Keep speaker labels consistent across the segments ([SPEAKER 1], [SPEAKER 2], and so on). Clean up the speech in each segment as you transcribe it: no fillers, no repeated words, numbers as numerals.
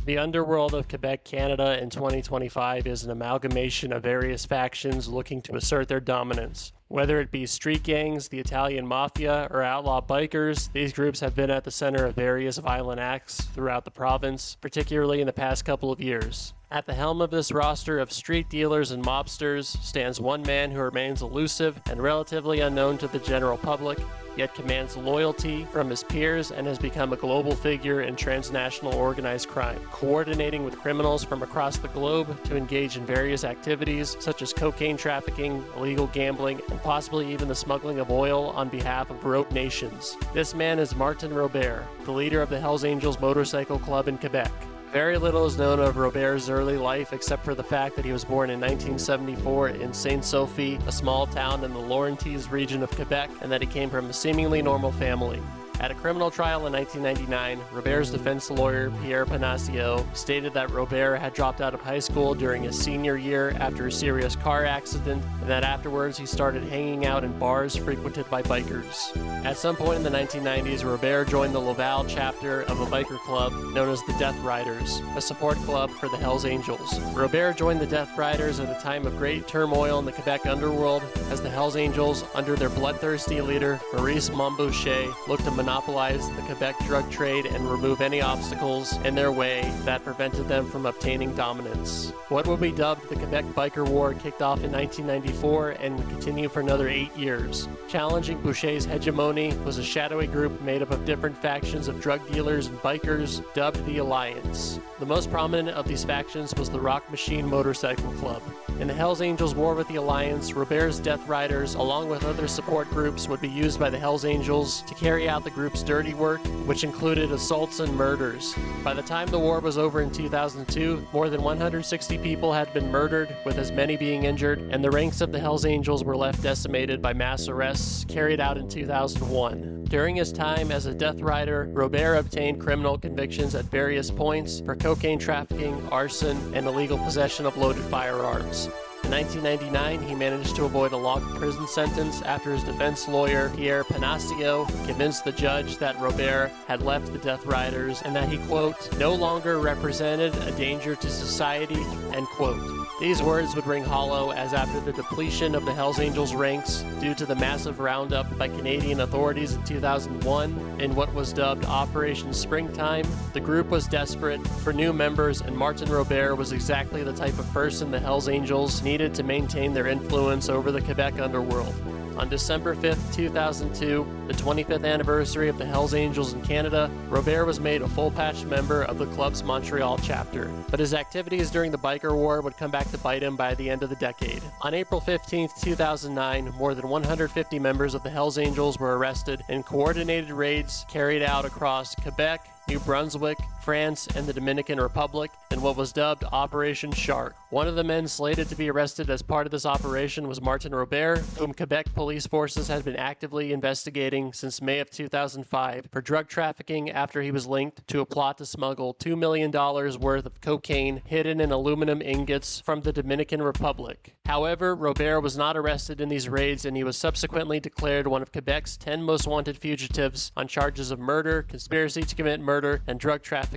[SPEAKER 1] The underworld of Quebec, Canada in 2025 is an amalgamation of various factions looking to assert their dominance. Whether it be street gangs, the Italian Mafia, or outlaw bikers, these groups have been at the center of various violent acts throughout the province, particularly in the past couple of years. At the helm of this roster of street dealers and mobsters stands one man who remains elusive and relatively unknown to the general public, yet commands loyalty from his peers and has become a global figure in transnational organized crime, coordinating with criminals from across the globe to engage in various activities such as cocaine trafficking, illegal gambling, and possibly even the smuggling of oil on behalf of rogue nations. This man is Martin Robert, the leader of the Hells Angels Motorcycle Club in Quebec. Very little is known of Robert's early life except for the fact that he was born in 1974 in Sainte-Sophie, a small town in the Laurentides region of Quebec, and that he came from a seemingly normal family. At a criminal trial in 1999, Robert's defense lawyer, Pierre Panacio, stated that Robert had dropped out of high school during his senior year after a serious car accident, and that afterwards he started hanging out in bars frequented by bikers. At some point in the 1990s, Robert joined the Laval chapter of a biker club known as the Death Riders, a support club for the Hells Angels. Robert joined the Death Riders at a time of great turmoil in the Quebec underworld, as the Hells Angels, under their bloodthirsty leader, Maurice Montboucher, looked to monopolize the Quebec drug trade and remove any obstacles in their way that prevented them from obtaining dominance. What would be dubbed the Quebec Biker War kicked off in 1994 and would continue for another 8 years. Challenging Boucher's hegemony was a shadowy group made up of different factions of drug dealers and bikers, dubbed the Alliance. The most prominent of these factions was the Rock Machine Motorcycle Club. In the Hells Angels war with the Alliance, Robert's Death Riders, along with other support groups, would be used by the Hells Angels to carry out the group's dirty work, which included assaults and murders. By the time the war was over in 2002, more than 160 people had been murdered, with as many being injured, and the ranks of the Hells Angels were left decimated by mass arrests carried out in 2001. During his time as a Death Rider, Robert obtained criminal convictions at various points for cocaine trafficking, arson, and illegal possession of loaded firearms. In 1999, he managed to avoid a long prison sentence after his defense lawyer, Pierre Panacio, convinced the judge that Robert had left the Death Riders and that he, quote, no longer represented a danger to society, end quote. These words would ring hollow as after the depletion of the Hells Angels ranks due to the massive roundup by Canadian authorities in 2001 in what was dubbed Operation Springtime, the group was desperate for new members, and Martin Robert was exactly the type of person the Hells Angels needed to maintain their influence over the Quebec underworld. On December 5, 2002, the 25th anniversary of the Hells Angels in Canada, Robert was made a full-patch member of the club's Montreal chapter. But his activities during the Biker War would come back to bite him by the end of the decade. On April 15, 2009, more than 150 members of the Hells Angels were arrested in coordinated raids carried out across Quebec, New Brunswick, France, and the Dominican Republic in what was dubbed Operation Shark. One of the men slated to be arrested as part of this operation was Martin Robert, whom Quebec police forces had been actively investigating since May of 2005 for drug trafficking after he was linked to a plot to smuggle $2 million worth of cocaine hidden in aluminum ingots from the Dominican Republic. However, Robert was not arrested in these raids, and he was subsequently declared one of Quebec's 10 most wanted fugitives on charges of murder, conspiracy to commit murder, and drug trafficking.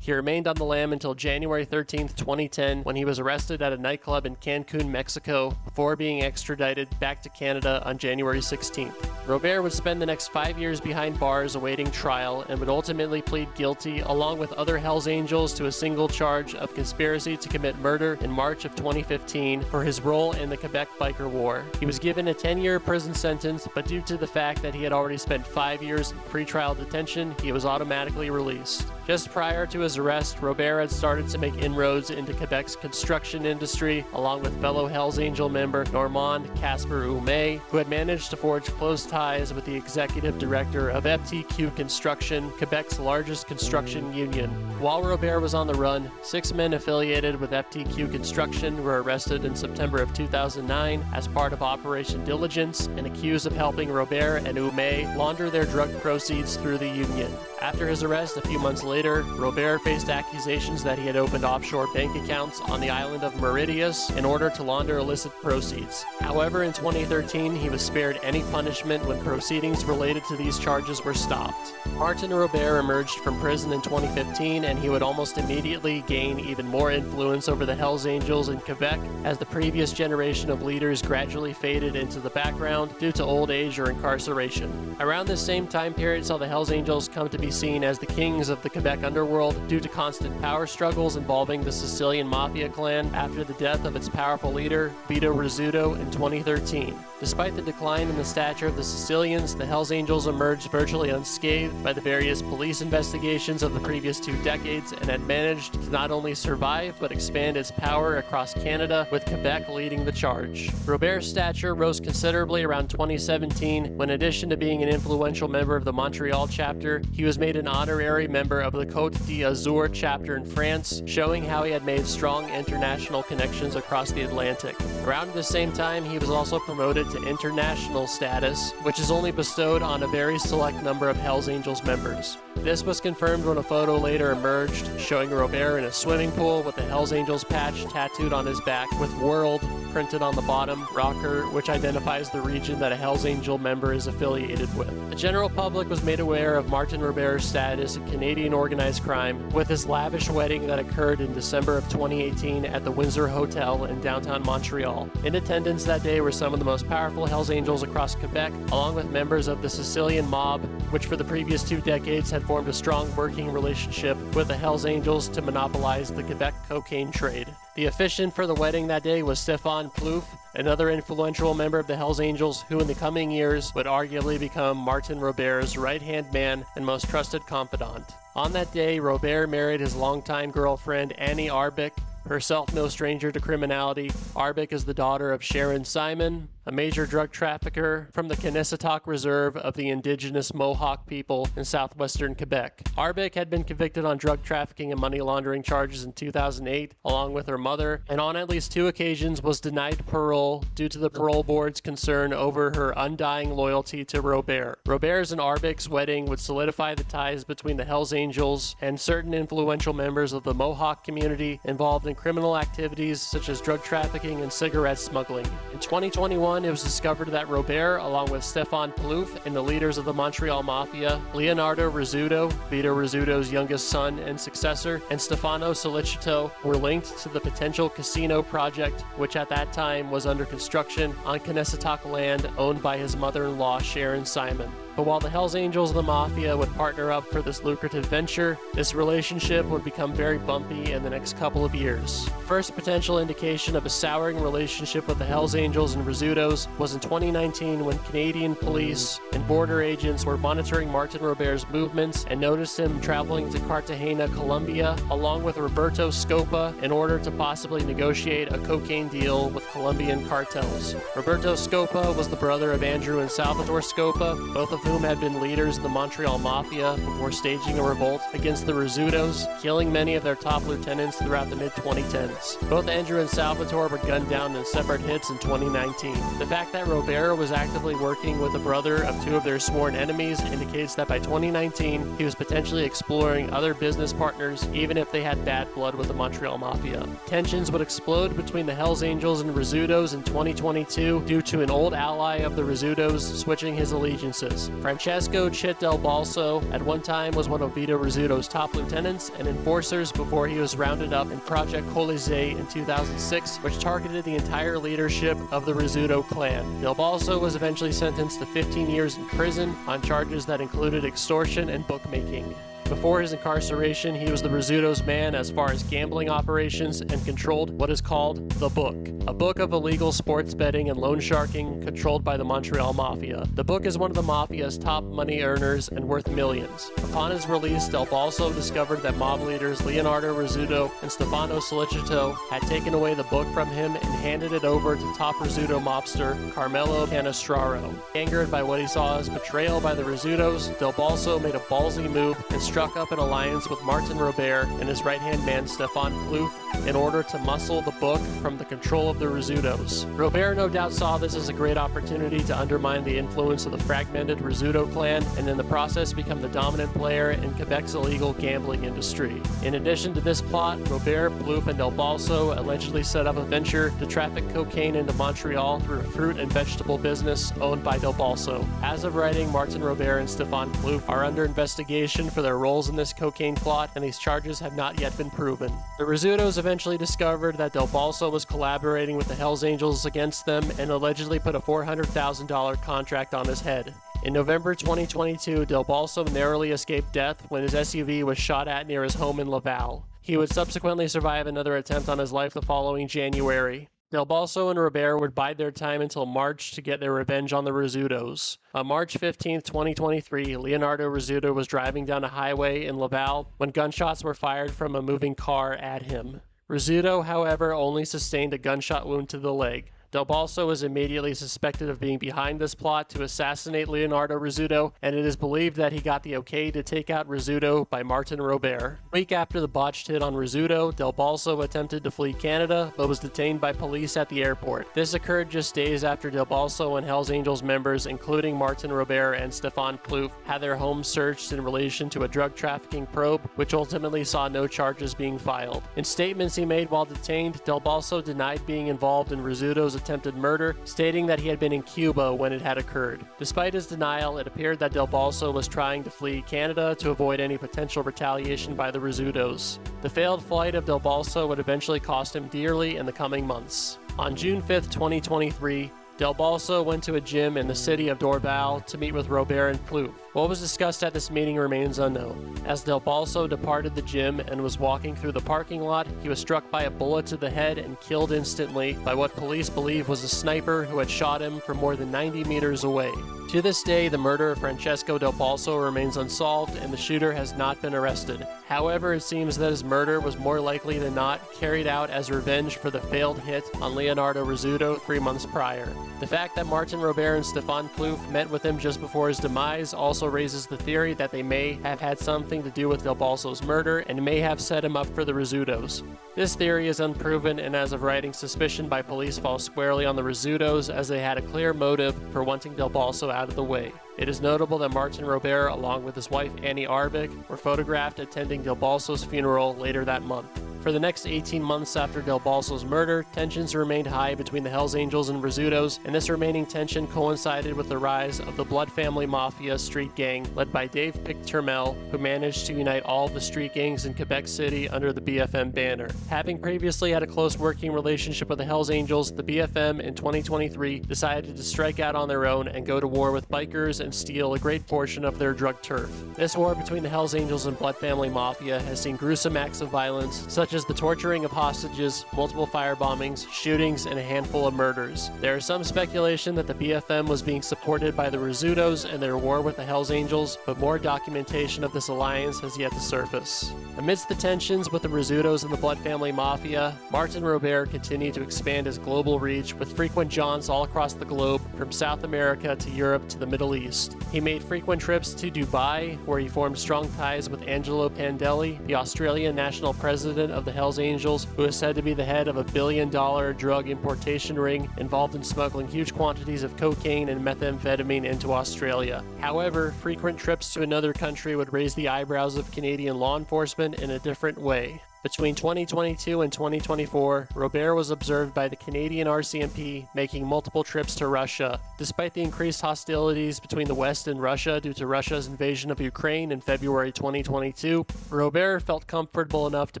[SPEAKER 1] He remained on the lam until January 13, 2010, when he was arrested at a nightclub in Cancun, Mexico, before being extradited back to Canada on January 16th. Robert would spend the next 5 years behind bars awaiting trial and would ultimately plead guilty, along with other Hells Angels, to a single charge of conspiracy to commit murder in March of 2015 for his role in the Quebec Biker War. He was given a 10-year prison sentence, but due to the fact that he had already spent 5 years in pretrial detention, he was automatically released. Just prior to his arrest, Robert had started to make inroads into Quebec's construction industry, along with fellow Hells Angel member Normand Casper Oume, who had managed to forge close ties with the executive director of FTQ Construction, Quebec's largest construction union. While Robert was on the run, 6 men affiliated with FTQ Construction were arrested in September of 2009 as part of Operation Diligence and accused of helping Robert and Oume launder their drug proceeds through the union. After his arrest a few months later, Robert faced accusations that he had opened offshore bank accounts on the island of Mauritius in order to launder illicit proceeds. However, in 2013, he was spared any punishment when proceedings related to these charges were stopped. Martin Robert emerged from prison in 2015 and he would almost immediately gain even more influence over the Hells Angels in Quebec as the previous generation of leaders gradually faded into the background due to old age or incarceration. Around this same time period saw the Hells Angels come to be seen as the kings of the Quebec underworld due to constant power struggles involving the Sicilian Mafia clan after the death of its powerful leader, Vito Rizzuto, in 2013. Despite the decline in the stature of the Sicilians, the Hells Angels emerged virtually unscathed by the various police investigations of the previous 2 decades and had managed to not only survive but expand its power across Canada, with Quebec leading the charge. Robert's stature rose considerably around 2017 when, in addition to being an influential member of the Montreal chapter, he was made an honorary member of the Côte d'Azur chapter in France, showing how he had made strong international connections across the Atlantic. Around the same time, he was also promoted to international status, which is only bestowed on a very select number of Hells Angels members. This was confirmed when a photo later emerged showing Robert in a swimming pool with the Hells Angels patch tattooed on his back with World printed on the bottom, rocker, which identifies the region that a Hells Angel member is affiliated with. The general public was made aware of Martin Robert's status in Canadian organized crime with his lavish wedding that occurred in December of 2018 at the Windsor Hotel in downtown Montreal. In attendance that day were some of the most powerful Hells Angels across Quebec, along with members of the Sicilian mob, which for the previous 2 decades had formed a strong working relationship with the Hells Angels to monopolize the Quebec cocaine trade. The officiant for the wedding that day was Stéphane Plouffe, another influential member of the Hells Angels who in the coming years would arguably become Martin Robert's right-hand man and most trusted confidant. On that day, Robert married his longtime girlfriend Annie Arbeck, herself no stranger to criminality. Arbeck is the daughter of Sharon Simon, a major drug trafficker from the Kanesatake Reserve of the indigenous Mohawk people in southwestern Quebec. Arbeck had been convicted on drug trafficking and money laundering charges in 2008, along with her mother, and on at least 2 occasions was denied parole due to the parole board's concern over her undying loyalty to Robert. Robert's and Arbeck's wedding would solidify the ties between the Hells Angels and certain influential members of the Mohawk community involved in criminal activities such as drug trafficking and cigarette smuggling. In 2021, it was discovered that Robert, along with Stéphane Plouffe and the leaders of the Montreal Mafia, Leonardo Rizzuto, Vito Rizzuto's youngest son and successor, and Stefano Solicito, were linked to the potential casino project, which at that time was under construction on Kanesatake land owned by his mother-in-law Sharon Simon. But while the Hells Angels and the Mafia would partner up for this lucrative venture, this relationship would become very bumpy in the next couple of years. First potential indication of a souring relationship with the Hells Angels and Rizzutos was in 2019 when Canadian police and border agents were monitoring Martin Robert's movements and noticed him traveling to Cartagena, Colombia, along with Roberto Scopa in order to possibly negotiate a cocaine deal with Colombian cartels. Roberto Scopa was the brother of Andrew and Salvatore Scopa, both of whom had been leaders of the Montreal Mafia before staging a revolt against the Rizzutos, killing many of their top lieutenants throughout the mid-2010s. Both Andrew and Salvatore were gunned down in separate hits in 2019. The fact that Robert was actively working with the brother of 2 of their sworn enemies indicates that by 2019, he was potentially exploring other business partners, even if they had bad blood with the Montreal Mafia. Tensions would explode between the Hells Angels and Rizzutos in 2022 due to an old ally of the Rizzutos switching his allegiances. Francesco Chit Delbalso at one time was one of Vito Rizzuto's top lieutenants and enforcers before he was rounded up in Project Colisée in 2006, which targeted the entire leadership of the Rizzuto clan. Delbalso was eventually sentenced to 15 years in prison on charges that included extortion and bookmaking. Before his incarceration, he was the Rizzuto's man as far as gambling operations and controlled what is called The Book, a book of illegal sports betting and loan sharking controlled by the Montreal Mafia. The Book is one of the Mafia's top money earners and worth millions. Upon his release, Delbalso discovered that mob leaders Leonardo Rizzuto and Stefano Solicito had taken away the book from him and handed it over to top Rizzuto mobster Carmelo Canestraro. Angered by what he saw as betrayal by the Rizzutos, Delbalso made a ballsy move and struck up an alliance with Martin Robert and his right-hand man Stéphane Plouffe in order to muscle the book from the control of the Rizzutos. Robert no doubt saw this as a great opportunity to undermine the influence of the fragmented Rizzuto clan and in the process become the dominant player in Quebec's illegal gambling industry. In addition to this plot, Robert, Plouffe, and Delbalso allegedly set up a venture to traffic cocaine into Montreal through a fruit and vegetable business owned by Delbalso. As of writing, Martin Robert and Stéphane Plouffe are under investigation for their role roles in this cocaine plot, and these charges have not yet been proven. The Rizzutos eventually discovered that Delbalso was collaborating with the Hells Angels against them and allegedly put a $400,000 contract on his head. In November 2022, Delbalso narrowly escaped death when his SUV was shot at near his home in Laval. He would subsequently survive another attempt on his life the following January. Delbalso and Robert would bide their time until March to get their revenge on the Rizzutos. On March 15, 2023, Leonardo Rizzuto was driving down a highway in Laval when gunshots were fired from a moving car at him. Rizzuto, however, only sustained a gunshot wound to the leg. Delbalso was immediately suspected of being behind this plot to assassinate Leonardo Rizzuto, and it is believed that he got the okay to take out Rizzuto by Martin Robert. A week after the botched hit on Rizzuto, Delbalso attempted to flee Canada, but was detained by police at the airport. This occurred just days after Delbalso and Hells Angels members, including Martin Robert and Stefan Plouffe, had their homes searched in relation to a drug trafficking probe, which ultimately saw no charges being filed. In statements he made while detained, Delbalso denied being involved in Rizzuto's attempted murder, stating that he had been in Cuba when it had occurred. Despite his denial, it appeared that Delbalso was trying to flee Canada to avoid any potential retaliation by the Rizzutos. The failed flight of Delbalso would eventually cost him dearly in the coming months. On June 5, 2023, Delbalso went to a gym in the city of Dorval to meet with Robert and Plouffe. What was discussed at this meeting remains unknown. As Delbalso departed the gym and was walking through the parking lot, he was struck by a bullet to the head and killed instantly by what police believe was a sniper who had shot him from more than 90 meters away. To this day, the murder of Francesco Delbalso remains unsolved and the shooter has not been arrested. However, it seems that his murder was more likely than not carried out as revenge for the failed hit on Leonardo Rizzuto 3 months prior. The fact that Martin Robert and Stefan Plouffe met with him just before his demise also raises the theory that they may have had something to do with Delbalso's murder and may have set him up for the Rizzutos. This theory is unproven, and as of writing, suspicion by police falls squarely on the Rizzutos, as they had a clear motive for wanting Delbalso out of the way. It is notable that Martin Robert, along with his wife Annie Arbic, were photographed attending Delbalso's funeral later that month. For the next 18 months after Delbalso's murder, tensions remained high between the Hells Angels and Rizzutos, and this remaining tension coincided with the rise of the Blood Family Mafia street gang led by Dave Picturmel, who managed to unite all of the street gangs in Quebec City under the BFM banner. Having previously had a close working relationship with the Hells Angels, the BFM in 2023 decided to strike out on their own and go to war with bikers and steal a great portion of their drug turf. This war between the Hells Angels and Blood Family Mafia has seen gruesome acts of violence, such as the torturing of hostages, multiple firebombings, shootings, and a handful of murders. There is some speculation that the BFM was being supported by the Rizzutos and their war with the Hells Angels, but more documentation of this alliance has yet to surface. Amidst the tensions with the Rizzutos and the Blood Family Mafia, Martin Robert continued to expand his global reach with frequent jaunts all across the globe, from South America to Europe to the Middle East. He made frequent trips to Dubai, where he formed strong ties with Angelo Pandelli, the Australian national president of the Hells Angels, who is said to be the head of a billion-dollar drug importation ring involved in smuggling huge quantities of cocaine and methamphetamine into Australia. However, frequent trips to another country would raise the eyebrows of Canadian law enforcement in a different way. Between 2022 and 2024, Robert was observed by the Canadian RCMP making multiple trips to Russia. Despite the increased hostilities between the West and Russia due to Russia's invasion of Ukraine in February 2022, Robert felt comfortable enough to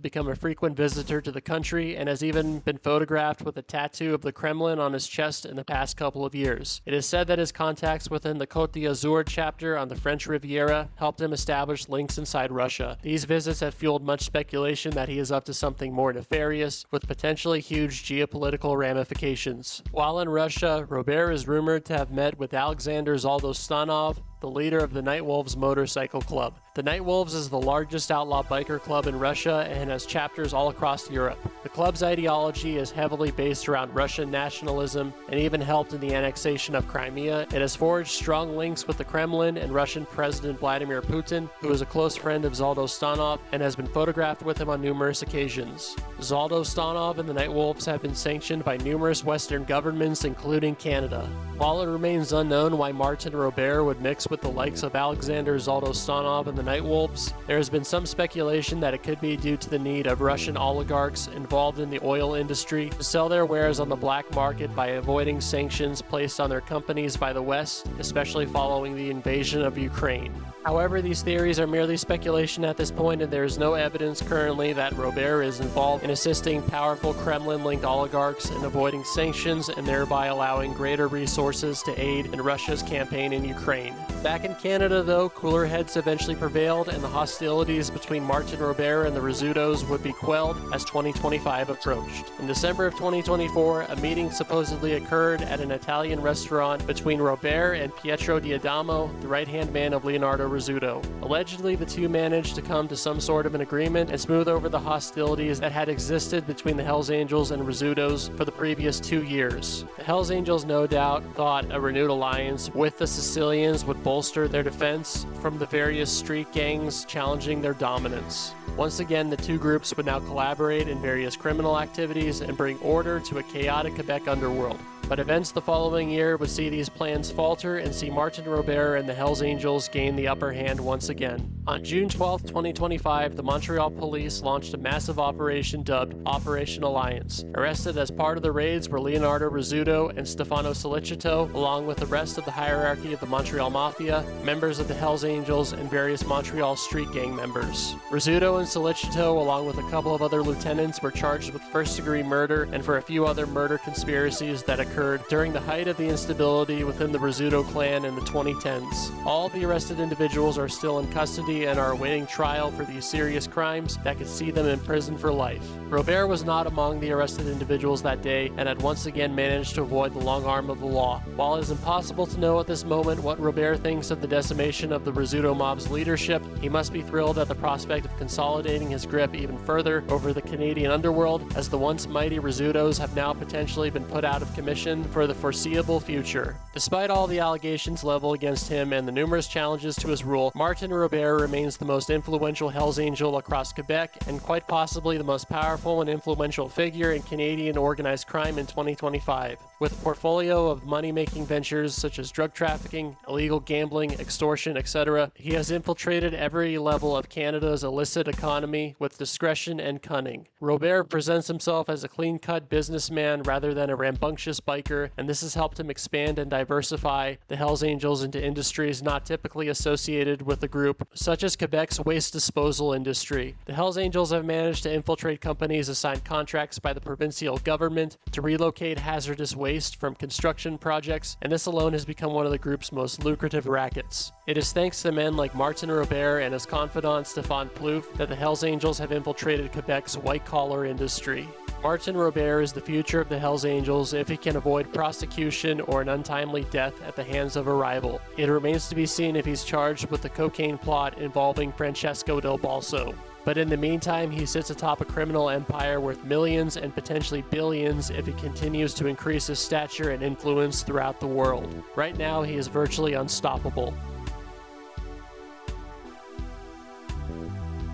[SPEAKER 1] become a frequent visitor to the country and has even been photographed with a tattoo of the Kremlin on his chest in the past couple of years. It is said that his contacts within the Côte d'Azur chapter on the French Riviera helped him establish links inside Russia. These visits have fueled much speculation that he is up to something more nefarious, with potentially huge geopolitical ramifications. While in Russia, Robert is rumored to have met with Alexander Zoldostanov, the leader of the Nightwolves motorcycle club. The Nightwolves is the largest outlaw biker club in Russia and has chapters all across Europe. The club's ideology is heavily based around Russian nationalism and even helped in the annexation of Crimea. It has forged strong links with the Kremlin and Russian President Vladimir Putin, who is a close friend of Zoldostanov and has been photographed with him on numerous occasions. Zoldostanov and the Nightwolves have been sanctioned by numerous Western governments, including Canada. While it remains unknown why Martin Robert would mix with the likes of Alexander Zoldostanov and the Nightwolves, there has been some speculation that it could be due to the need of Russian oligarchs involved in the oil industry to sell their wares on the black market by avoiding sanctions placed on their companies by the West, especially following the invasion of Ukraine. However, these theories are merely speculation at this point, and there is no evidence currently that Robert is involved in assisting powerful Kremlin-linked oligarchs in avoiding sanctions and thereby allowing greater resources to aid in Russia's campaign in Ukraine. Back in Canada, though, cooler heads eventually prevailed, and the hostilities between Martin Robert and the Rizzutos would be quelled as 2025 approached. In December of 2024, a meeting supposedly occurred at an Italian restaurant between Robert and Pietro D'Adamo, the right-hand man of Leonardo Rizzuto. Allegedly, the two managed to come to some sort of an agreement and smooth over the hostilities that had existed between the Hells Angels and Rizzutos for the previous 2 years. The Hells Angels no doubt thought a renewed alliance with the Sicilians would bolster their defense from the various street gangs challenging their dominance. Once again, the two groups would now collaborate in various criminal activities and bring order to a chaotic Quebec underworld. But events the following year would see these plans falter and see Martin Robert and the Hells Angels gain the upper hand once again. On June 12, 2025, the Montreal police launched a massive operation dubbed Operation Alliance. Arrested as part of the raids were Leonardo Rizzuto and Stefano Solicito, along with the rest of the hierarchy of the Montreal Mafia, members of the Hells Angels, and various Montreal street gang members. Rizzuto and Solicito, along with a couple of other lieutenants, were charged with first-degree murder and for a few other murder conspiracies that occurred during the height of the instability within the Rizzuto clan in the 2010s. All the arrested individuals are still in custody and are awaiting trial for these serious crimes that could see them in prison for life. Robert was not among the arrested individuals that day and had once again managed to avoid the long arm of the law. While it is impossible to know at this moment what Robert thinks of the decimation of the Rizzuto mob's leadership, he must be thrilled at the prospect of consolidating his grip even further over the Canadian underworld, as the once mighty Rizzutos have now potentially been put out of commission for the foreseeable future. Despite all the allegations leveled against him and the numerous challenges to his rule, Martin Robert remains the most influential Hells Angel across Quebec and quite possibly the most powerful and influential figure in Canadian organized crime in 2025. With a portfolio of money-making ventures such as drug trafficking, illegal gambling, extortion, etc., he has infiltrated every level of Canada's illicit economy with discretion and cunning. Robert presents himself as a clean-cut businessman rather than a rambunctious biker, and this has helped him expand and diversify the Hells Angels into industries not typically associated with the group, such as Quebec's waste disposal industry. The Hells Angels have managed to infiltrate companies assigned contracts by the provincial government to relocate hazardous waste from construction projects, and this alone has become one of the group's most lucrative rackets. It is thanks to men like Martin Robert and his confidant Stéphane Plouffe that the Hells Angels have infiltrated Quebec's white-collar industry. Martin Robert is the future of the Hells Angels if he can avoid prosecution or an untimely death at the hands of a rival. It remains to be seen if he's charged with the cocaine plot involving Francesco Delbalso. But in the meantime, he sits atop a criminal empire worth millions and potentially billions if he continues to increase his stature and influence throughout the world. Right now, he is virtually unstoppable.